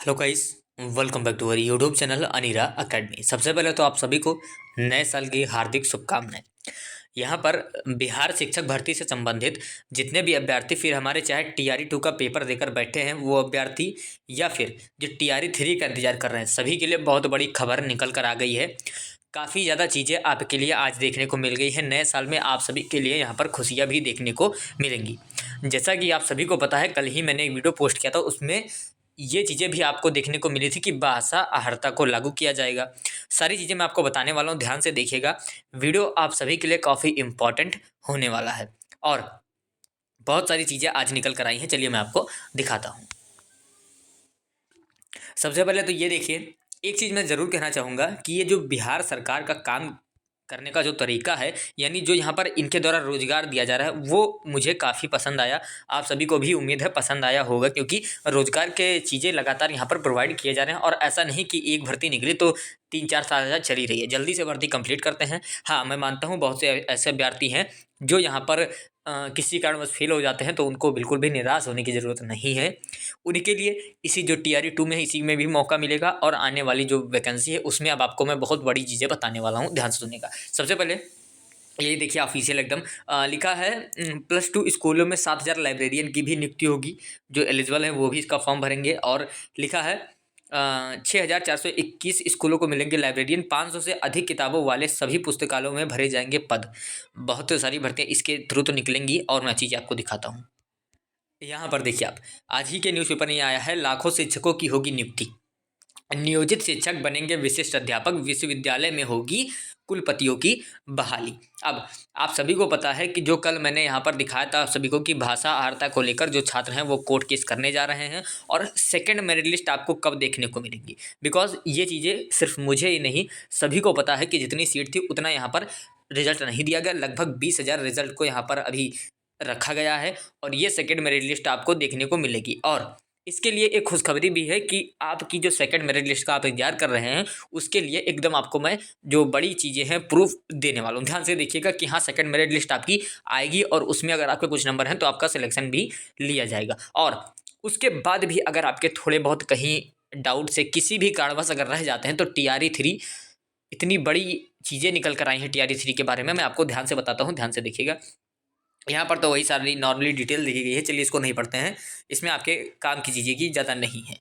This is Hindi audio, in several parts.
Hello guys, welcome back to our YouTube channel Anira academy. सबसे पहले तो आप सभी को नए साल की हार्दिक शुभकामनाएं। यहाँ पर बिहार शिक्षक भर्ती से संबंधित जितने भी अभ्यर्थी फिर हमारे चाहे टीआरई 2 का पेपर देकर बैठे हैं वो अभ्यर्थी, या फिर जो टीआरई 3 का इंतजार कर रहे हैं, सभी के लिए बहुत बड़ी खबर निकल कर आ गई है। काफ़ी ज़्यादा चीज़ें आपके लिए आज देखने को मिल गई है। नए साल में आप सभी के लिए यहाँ पर खुशियाँ भी देखने को मिलेंगी। जैसा कि आप सभी को पता है, कल ही मैंने एक वीडियो पोस्ट किया था, उसमें ये चीज़ें भी आपको देखने को मिली थी कि भाषा अहर्ता को लागू किया जाएगा। सारी चीज़ें मैं आपको बताने वाला हूँ, ध्यान से देखिएगा। वीडियो आप सभी के लिए काफ़ी इम्पोर्टेंट होने वाला है और बहुत सारी चीज़ें आज निकल कर आई हैं। चलिए मैं आपको दिखाता हूँ। सबसे पहले तो ये देखिए, एक चीज़ मैं ज़रूर कहना चाहूँगा कि ये जो बिहार सरकार का काम करने का जो तरीका है, यानी जो यहाँ पर इनके द्वारा रोज़गार दिया जा रहा है, वो मुझे काफ़ी पसंद आया। आप सभी को भी उम्मीद है पसंद आया होगा, क्योंकि रोज़गार के चीज़ें लगातार यहाँ पर प्रोवाइड किए जा रहे हैं। और ऐसा नहीं कि एक भर्ती निकली तो 3-4 साल चली रही है, जल्दी से भर्ती कंप्लीट करते हैं। हाँ, मैं मानता हूँ बहुत से ऐसे अभ्यर्थी हैं जो यहाँ पर किसी कारणवश फेल हो जाते हैं, तो उनको बिल्कुल भी निराश होने की ज़रूरत नहीं है। उनके लिए इसी जो टीआरई 2 में है, इसी में भी मौका मिलेगा और आने वाली जो वैकेंसी है उसमें अब आपको मैं बहुत बड़ी चीज़ें बताने वाला हूँ, ध्यान से सुनिएगा। सबसे पहले ये देखिए, ऑफिशियल एकदम लिखा है +2 स्कूलों में 7,000 लाइब्रेरियन की भी नियुक्ति होगी। जो एलिजिबल हैं वो भी इसका फॉर्म भरेंगे। और लिखा है 6,421 स्कूलों को मिलेंगे लाइब्रेरियन। 500 से अधिक किताबों वाले सभी पुस्तकालयों में भरे जाएंगे पद। बहुत सारी भर्तियाँ इसके थ्रू तो निकलेंगी और मैं चीज़ें आपको दिखाता हूँ। यहाँ पर देखिए आप, आज ही के न्यूज़पेपर में आया है, लाखों शिक्षकों की होगी नियुक्ति। नियोजित शिक्षक बनेंगे विशिष्ट अध्यापक, विश्वविद्यालय में होगी कुलपतियों की बहाली। अब आप सभी को पता है कि जो कल मैंने यहाँ पर दिखाया था आप सभी को कि भाषा अहर्ता को लेकर जो छात्र हैं वो कोर्ट केस करने जा रहे हैं, और सेकंड मेरिट लिस्ट आपको कब देखने को मिलेगी। बिकॉज ये चीज़ें सिर्फ मुझे ही नहीं, सभी को पता है कि जितनी सीट थी उतना यहाँ पर रिजल्ट नहीं दिया गया। लगभग 20,000 रिजल्ट को यहाँ पर अभी रखा गया है और ये सेकंड मेरिट लिस्ट आपको देखने को मिलेगी। और इसके लिए एक खुशखबरी भी है कि आपकी जो सेकंड मेरिट लिस्ट का आप इंतजार कर रहे हैं, उसके लिए एकदम आपको मैं जो बड़ी चीज़ें हैं प्रूफ देने वाला हूँ। ध्यान से देखिएगा कि हाँ, सेकंड मेरिट लिस्ट आपकी आएगी और उसमें अगर आपके कुछ नंबर हैं तो आपका सिलेक्शन भी लिया जाएगा। और उसके बाद भी अगर आपके थोड़े बहुत कहीं डाउट से किसी भी कारणवश अगर रह जाते हैं, तो टीआरई 3 इतनी बड़ी चीज़ें निकल कर आई हैं। टीआरई 3 के बारे में मैं आपको ध्यान से बताता हूँ, ध्यान से देखिएगा। यहाँ पर तो वही सारी नॉर्मली डिटेल लिखी गई है, चलिए इसको नहीं पढ़ते हैं, इसमें आपके काम की चीज़ें की ज़्यादा नहीं है।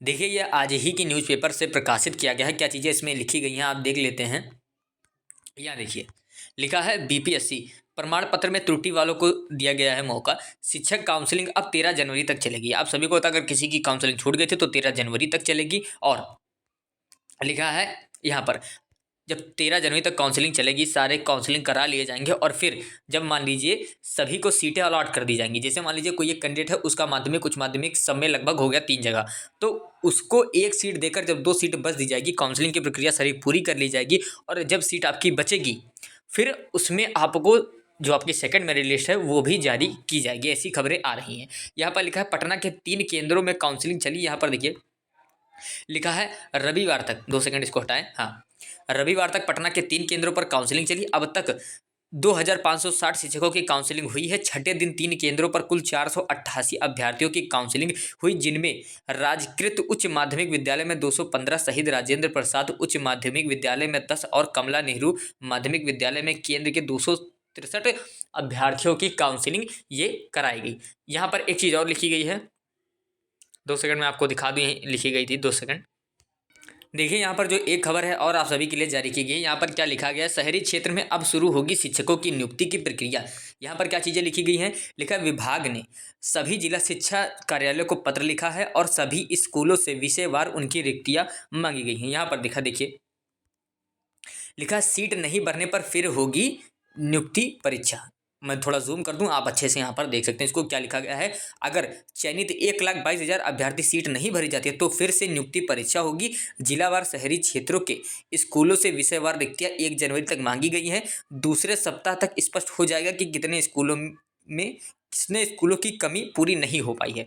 देखिए, ये आज ही की न्यूज़पेपर से प्रकाशित किया गया है। क्या चीज़ें इसमें लिखी गई हैं आप देख लेते हैं। यहाँ देखिए, लिखा है बीपीएससी प्रमाण पत्र में त्रुटि वालों को दिया गया है मौका। शिक्षक काउंसलिंग अब 13 जनवरी तक चलेगी। आप सभी को पता, अगर किसी की काउंसलिंग छूट गई थी तो 13 जनवरी तक चलेगी। और लिखा है यहाँ पर, जब 13 जनवरी तक काउंसलिंग चलेगी, सारे काउंसलिंग करा लिए जाएंगे और फिर जब मान लीजिए सभी को सीटें अलॉट कर दी जाएंगी। जैसे मान लीजिए कोई एक कैंडिडेट है, उसका माध्यमिक उच्च माध्यमिक सब में लगभग हो गया 3 जगह, तो उसको एक सीट देकर जब 2 सीट बच दी जाएगी, काउंसलिंग की प्रक्रिया सारी पूरी कर ली जाएगी और जब सीट आपकी बचेगी फिर उसमें आपको जो आपकी सेकंड मेरिट लिस्ट है वो भी जारी की जाएगी। ऐसी खबरें आ रही हैं। यहाँ पर लिखा है पटना के 3 केंद्रों में काउंसलिंग चली। यहाँ पर देखिए लिखा है रविवार तक, 2 सेकंड इसको हटाएं, हाँ, रविवार तक पटना के 3 केंद्रों पर काउंसलिंग चली। अब तक 2,560 शिक्षकों की काउंसलिंग हुई है। छठे दिन 3 केंद्रों पर कुल 488 अभ्यर्थियों की काउंसलिंग हुई, जिनमें राजकृत उच्च माध्यमिक विद्यालय में 215, शहीद राजेंद्र प्रसाद उच्च माध्यमिक विद्यालय में 10 और कमला नेहरू माध्यमिक विद्यालय में केंद्र के 263 अभ्यर्थियों की काउंसलिंग ये कराई गई। यहाँ पर एक चीज़ और लिखी गई है, 2 सेकंड में आपको दिखा दूँ, लिखी गई थी, 2 सेकंड। देखिए, यहाँ पर जो एक खबर है और आप सभी के लिए जारी की गई है। यहाँ पर क्या लिखा गया है, शहरी क्षेत्र में अब शुरू होगी शिक्षकों की नियुक्ति की प्रक्रिया। यहाँ पर क्या चीज़ें लिखी गई हैं, लिखा है विभाग ने सभी जिला शिक्षा कार्यालयों को पत्र लिखा है और सभी स्कूलों से विषयवार उनकी रिक्तियाँ मांगी गई हैं। यहाँ पर देखिए लिखा, सीट नहीं भरने पर फिर होगी नियुक्ति परीक्षा। मैं थोड़ा जूम कर दूं, आप अच्छे से यहाँ पर देख सकते हैं इसको। क्या लिखा गया है, अगर चयनित 1,22,000 अभ्यर्थी सीट नहीं भरी जाती है तो फिर से नियुक्ति परीक्षा होगी। जिलावार शहरी क्षेत्रों के स्कूलों से विषयवार रिक्तियाँ 1 जनवरी तक मांगी गई हैं। दूसरे सप्ताह तक स्पष्ट हो जाएगा कि कितने स्कूलों की कमी पूरी नहीं हो पाई है।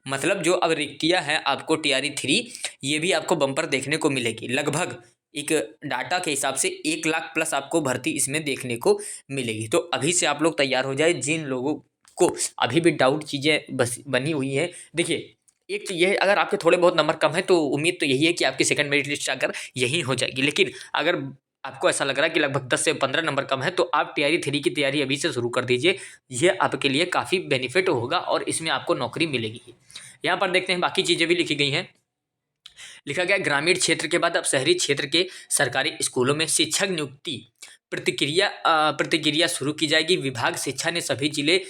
मतलब जो अब रिक्तियाँ हैं आपको टीआरई 3, ये भी आपको बम्पर देखने को मिलेगी। लगभग एक डाटा के हिसाब से 1 लाख प्लस आपको भर्ती इसमें देखने को मिलेगी। तो अभी से आप लोग तैयार हो जाए, जिन लोगों को अभी भी डाउट चीज़ें बस बनी हुई है। देखिए, एक तो ये, अगर आपके थोड़े बहुत नंबर कम है तो उम्मीद तो यही है कि आपकी सेकंड मेरिट लिस्ट आकर यही हो जाएगी। लेकिन अगर आपको ऐसा लग रहा है कि लगभग 10 से 15 नंबर कम है, तो आप टीआरई 3 की तैयारी अभी से शुरू कर दीजिए। ये आपके लिए काफ़ी बेनिफिट होगा और इसमें आपको नौकरी मिलेगी ही। यहाँ पर देखते हैं बाकी चीज़ें भी लिखी गई हैं। लिखा गया ग्रामीण क्षेत्र के बाद अब शहरी क्षेत्र के सरकारी स्कूलों में शिक्षक नियुक्ति प्रतिक्रिया शुरू की जाएगी। विभाग शिक्षा ने सभी जिले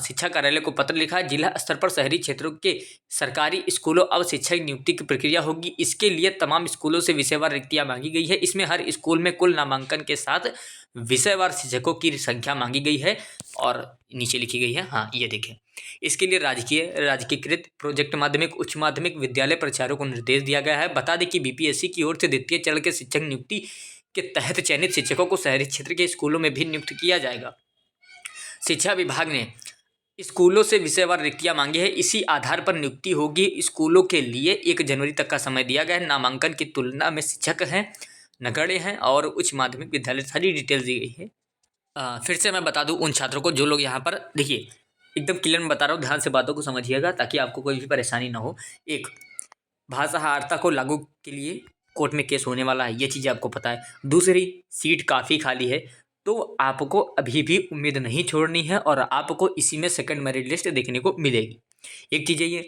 शिक्षा कार्यालय को पत्र लिखा है। जिला स्तर पर शहरी क्षेत्रों के सरकारी स्कूलों अब शिक्षक नियुक्ति की प्रक्रिया होगी। इसके लिए तमाम स्कूलों से विषयवार रिक्तियां मांगी गई है। इसमें हर स्कूल में कुल नामांकन के साथ विषयवार शिक्षकों की संख्या मांगी गई है और नीचे लिखी गई है। हाँ, ये देखें, इसके लिए राजकीयकृत प्रोजेक्ट माध्यमिक उच्च माध्यमिक विद्यालय प्राचार्यों को निर्देश दिया गया है। बता दें कि बीपीएससी की ओर से द्वितीय चरण के शिक्षक नियुक्ति के तहत चयनित शिक्षकों को शहरी क्षेत्र के स्कूलों में भी नियुक्त किया जाएगा। शिक्षा विभाग ने स्कूलों से विषयवार रिक्तियां मांगी है। इसी आधार पर नियुक्ति होगी। स्कूलों के लिए 1 जनवरी तक का समय दिया गया है। नामांकन की तुलना में शिक्षक हैं, नगण्य हैं और उच्च माध्यमिक विद्यालय, सारी डिटेल दी गई है। फिर से मैं बता दूं उन छात्रों को जो लोग यहाँ पर, देखिए एकदम क्लियर में बता रहा हूँ, ध्यान से बातों को समझिएगा ताकि आपको कोई भी परेशानी ना हो। एक, भाषाहारता को लागू के लिए कोर्ट में केस होने वाला है, ये चीज़ें आपको पता है। दूसरी, सीट काफ़ी खाली है, तो आपको अभी भी उम्मीद नहीं छोड़नी है और आपको इसी में सेकंड मेरिट लिस्ट देखने को मिलेगी। एक चीज़ ये,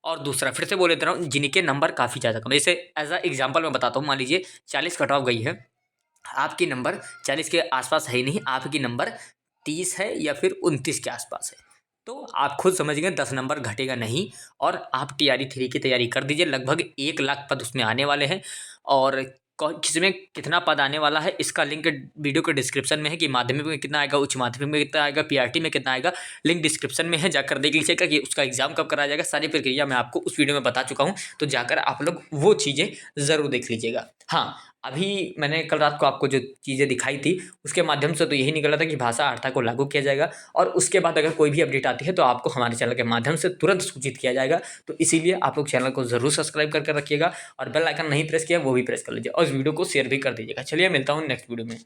और दूसरा फिर से बोल देता हूँ, जिनके नंबर काफ़ी ज़्यादा कम, जैसे एज अ एग्जाम्पल मैं बताता हूँ, मान लीजिए 40 कट ऑफ गई है, आपकी नंबर 40 के आसपास है ही नहीं, आपकी नंबर 30 है या फिर 29 के आसपास है, तो आप खुद समझिए 10 नंबर घटेगा नहीं और आप टीआरई 3 की तैयारी कर दीजिए। लगभग 1 लाख पद उसमें आने वाले हैं और किसमें कितना पद आने वाला है इसका लिंक वीडियो के डिस्क्रिप्शन में है कि माध्यमिक में कितना आएगा, उच्च माध्यमिक में कितना आएगा, पीआरटी में कितना आएगा, लिंक डिस्क्रिप्शन में है, जाकर देख लीजिएगा कि उसका एग्जाम कब कराया जाएगा। सारी प्रक्रिया मैं आपको उस वीडियो में बता चुका हूँ, तो जाकर आप लोग वो चीज़ें ज़रूर देख लीजिएगा। हाँ, अभी मैंने कल रात को आपको जो चीज़ें दिखाई थी उसके माध्यम से तो यही निकला था कि भाषाहारता को लागू किया जाएगा और उसके बाद अगर कोई भी अपडेट आती है तो आपको हमारे चैनल के माध्यम से तुरंत सूचित किया जाएगा। तो इसीलिए आप लोग चैनल को ज़रूर सब्सक्राइब करके रखिएगा और बेल आइकन नहीं प्रेस किया वो भी प्रेस कर लीजिए और इस वीडियो को शेयर भी कर दीजिएगा। चलिए मिलता हूँ नेक्स्ट वीडियो में।